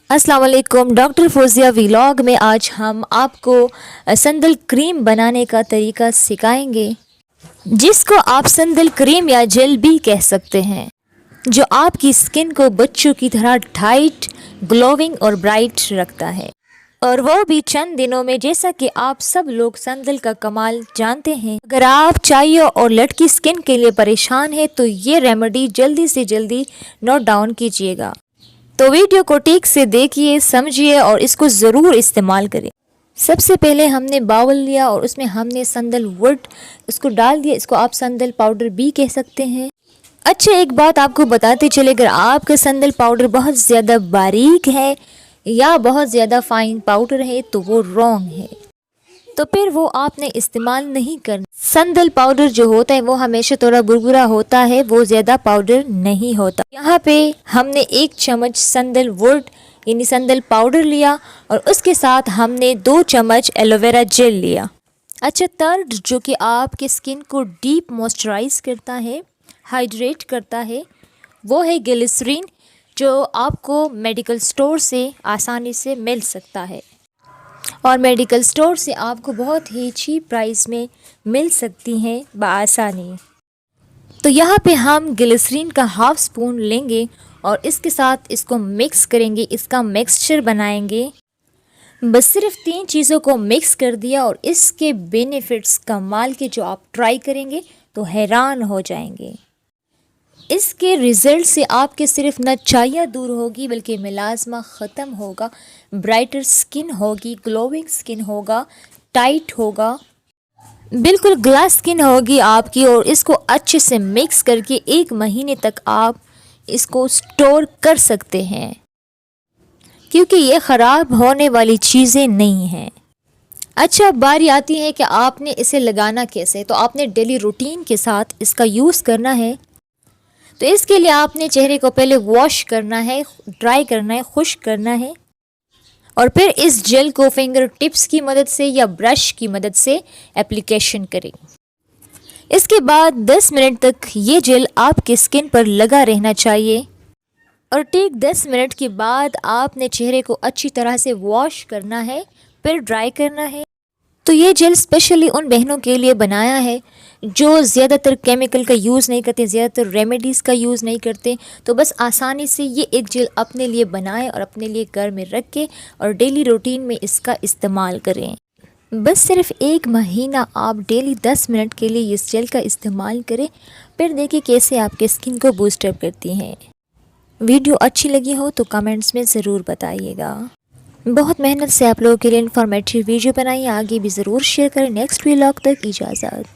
अस्सलाम वालेकुम। Doctor Fauzia vlog में आज हम आपको संदल क्रीम बनाने का तरीका सिखाएंगे, जिसको आप संदल क्रीम या जेल भी कह सकते हैं, जो आपकी स्किन को बच्चों की तरह टाइट, ग्लोविंग और ब्राइट रखता है, और वो भी चंद दिनों में। जैसा कि आप सब लोग संदल का कमाल जानते हैं। अगर आप चाहिए और लड़की स्किन के लिए परेशान है तो ये रेमेडी जल्दी से जल्दी नोट डाउन कीजिएगा। तो वीडियो को ठीक से देखिए, समझिए और इसको ज़रूर इस्तेमाल करें। सबसे पहले हमने बाउल लिया और उसमें हमने संदल वुड इसको डाल दिया। इसको आप संदल पाउडर भी कह सकते हैं। अच्छा, एक बात आपको बताते चले, अगर आपका संदल पाउडर बहुत ज़्यादा बारीक है या बहुत ज़्यादा फाइन पाउडर है तो वो रॉन्ग है, तो फिर वो आपने इस्तेमाल नहीं करना। संदल पाउडर जो होता है वो हमेशा थोड़ा बुरबुरा होता है, वो ज़्यादा पाउडर नहीं होता। यहाँ पे हमने 1 चम्मच संदल वुड यानी संदल पाउडर लिया और उसके साथ हमने 2 चम्मच एलोवेरा जेल लिया। अच्छा, थर्ड जो कि आपके स्किन को डीप मॉइस्चराइज करता है, हाइड्रेट करता है, वो है ग्लिसरीन, जो आपको मेडिकल स्टोर से आसानी से मिल सकता है, और मेडिकल स्टोर से आपको बहुत ही चीप प्राइस में मिल सकती हैं बआसानी। तो यहाँ पे हम ग्लिसरीन का हाफ स्पून लेंगे और इसके साथ इसको मिक्स करेंगे, इसका मिक्सचर बनाएंगे। बस सिर्फ 3 चीज़ों को मिक्स कर दिया और इसके बेनिफिट्स कमाल के जो आप ट्राई करेंगे तो हैरान हो जाएंगे। इसके रिज़ल्ट से आपके सिर्फ नचाइयाँ दूर होगी बल्कि मिलाजमा ख़त्म होगा, ब्राइटर स्किन होगी, ग्लोइंग स्किन होगा, टाइट होगा, बिल्कुल ग्लास स्किन होगी आपकी। और इसको अच्छे से मिक्स करके 1 महीने तक आप इसको स्टोर कर सकते हैं, क्योंकि ये ख़राब होने वाली चीज़ें नहीं हैं। अच्छा, बारी आती है कि आपने इसे लगाना कैसे। तो आपने डेली रूटीन के साथ इसका यूज़ करना है। तो इसके लिए आपने चेहरे को पहले वॉश करना है, ड्राई करना है, खुश्क करना है, और फिर इस जेल को फिंगर टिप्स की मदद से या ब्रश की मदद से एप्लीकेशन करें। इसके बाद 10 मिनट तक ये जेल आपके स्किन पर लगा रहना चाहिए, और ठीक 10 मिनट के बाद आपने चेहरे को अच्छी तरह से वॉश करना है, फिर ड्राई करना है। तो ये जेल स्पेशली उन बहनों के लिए बनाया है जो ज़्यादातर केमिकल का यूज़ नहीं करते, ज़्यादातर रेमेडीज़ का यूज़ नहीं करते। तो बस आसानी से ये एक जेल अपने लिए बनाएं और अपने लिए घर में रख के और डेली रूटीन में इसका इस्तेमाल करें। बस सिर्फ 1 महीना आप डेली 10 मिनट के लिए इस जेल का इस्तेमाल करें, फिर देखिए कैसे आपके स्किन को बूस्टअप करती हैं। वीडियो अच्छी लगी हो तो कमेंट्स में ज़रूर बताइएगा। बहुत मेहनत से आप लोगों के लिए इन्फॉर्मेटिव वीडियो बनाई, आगे भी ज़रूर शेयर करें। नेक्स्ट व्लॉग तक इजाज़त।